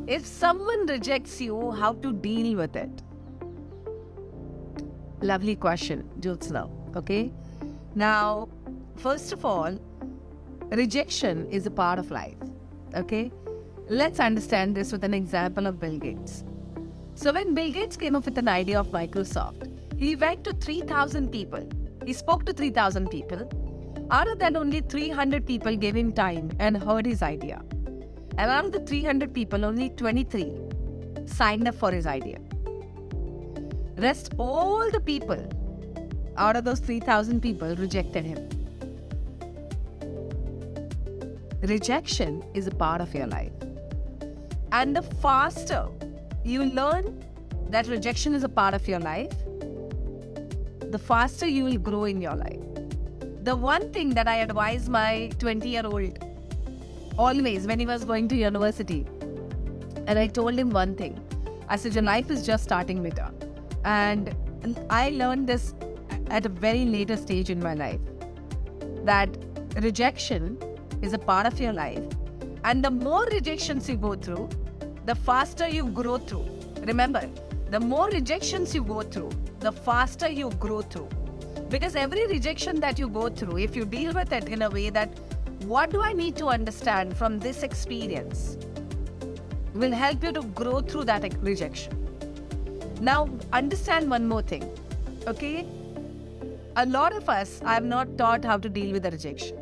If someone rejects you, how to deal with it? Lovely question, Jyotsna. Okay. Now, first of all, rejection is a part of life. Okay. Let's understand this with an example of Bill Gates. So when Bill Gates came up with an idea of Microsoft, he went to 3,000 people. He spoke to 3,000 people. Out of that, only 300 people gave him time and heard his idea. And out of the 300 people, only 23 signed up for his idea. Rest all the people, out of those 3,000 people, rejected him. Rejection is a part of your life. And the faster you learn that rejection is a part of your life, the faster you will grow in your life. The one thing that I advise my 20-year-old always when he was going to university, and I told him one thing. I said, your life is just starting, beta. And I learned this at a very later stage in my life, that rejection is a part of your life. And the more rejections you go through, the faster you grow through. Remember, the more rejections you go through, the faster you grow through. Because every rejection that you go through, if you deal with it in a way that, what do I need to understand from this experience, will help you to grow through that rejection. Now, understand one more thing, okay? A lot of us are not taught how to deal with the rejection.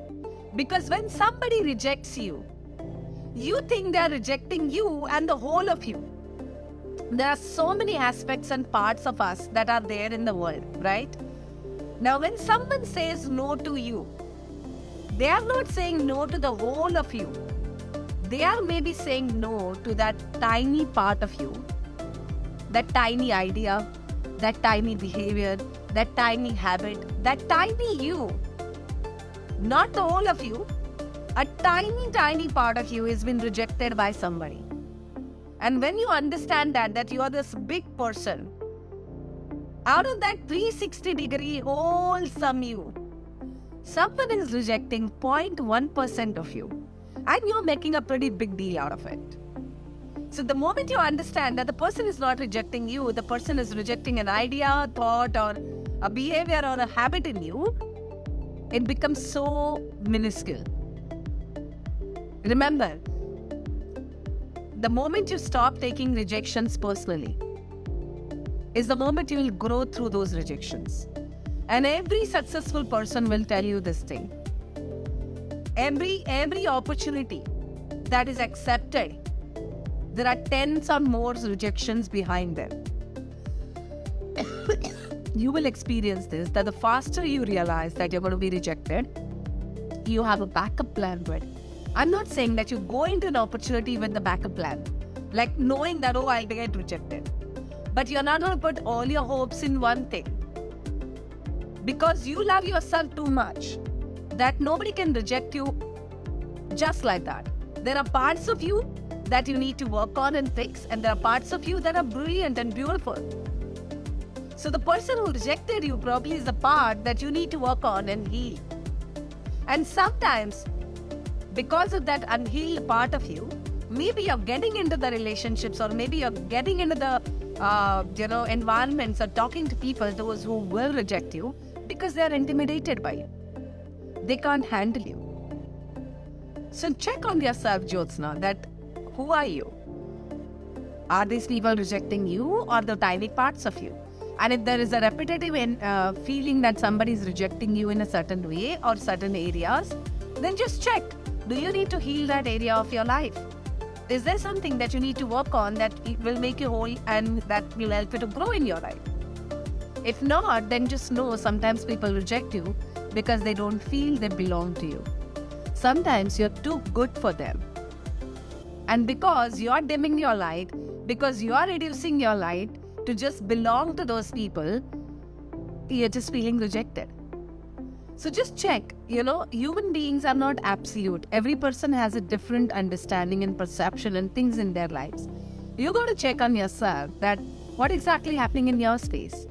Because when somebody rejects you, you think they are rejecting you and the whole of you. There are so many aspects and parts of us that are there in the world, right? Now, when someone says no to you, they are not saying no to the whole of you. They are maybe saying no to that tiny part of you, that tiny idea, that tiny behavior, that tiny habit, that tiny you. Not the whole of you. A tiny, tiny part of you has been rejected by somebody. And when you understand that you are this big person, out of that 360-degree wholesome you, someone is rejecting 0.1% of you, and you're making a pretty big deal out of it. So the moment you understand that the person is not rejecting you, the person is rejecting an idea, thought, or a behavior or a habit in you, it becomes so minuscule. Remember, the moment you stop taking rejections personally is the moment you will grow through those rejections. And every successful person will tell you this thing. Every opportunity that is accepted, there are tens or more rejections behind them. You will experience this, that the faster you realize that you're going to be rejected, you have a backup plan ready. I'm not saying that you go into an opportunity with the backup plan, like knowing that, oh, I'll get rejected. But you're not going to put all your hopes in one thing. Because you love yourself too much, that nobody can reject you just like that. There are parts of you that you need to work on and fix, and there are parts of you that are brilliant and beautiful. So the person who rejected you probably is the part that you need to work on and heal. And sometimes, because of that unhealed part of you, maybe you're getting into the relationships, or maybe you're getting into the environments, or talking to people, those who will reject you, because they are intimidated by you. They can't handle you. So check on yourself, Jyotsna, that who are you? Are these people rejecting you, or the tiny parts of you? And if there is a repetitive feeling that somebody is rejecting you in a certain way or certain areas, then just check. Do you need to heal that area of your life? Is there something that you need to work on that will make you whole and that will help you to grow in your life? If not, then just know sometimes people reject you because they don't feel they belong to you. Sometimes you're too good for them. And because you're dimming your light, because you are reducing your light to just belong to those people, you're just feeling rejected. So just check, human beings are not absolute. Every person has a different understanding and perception and things in their lives. You got to check on yourself that what exactly happening in your space.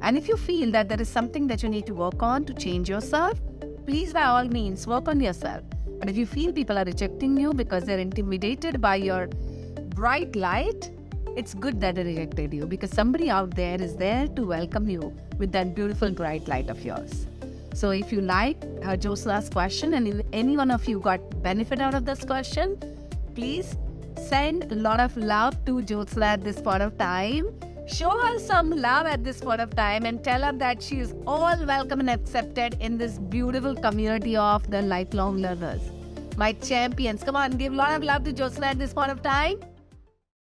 And if you feel that there is something that you need to work on to change yourself, please by all means work on yourself. But if you feel people are rejecting you because they're intimidated by your bright light, it's good that they rejected you, because somebody out there is there to welcome you with that beautiful bright light of yours. So if you like Jyotsna's question, and if any one of you got benefit out of this question, please send a lot of love to Jyotsna at this point of time. Show her some love at this point of time and tell her that she is all welcome and accepted in this beautiful community of the lifelong learners. My champions. Come on, give a lot of love to Jyotsna at this point of time.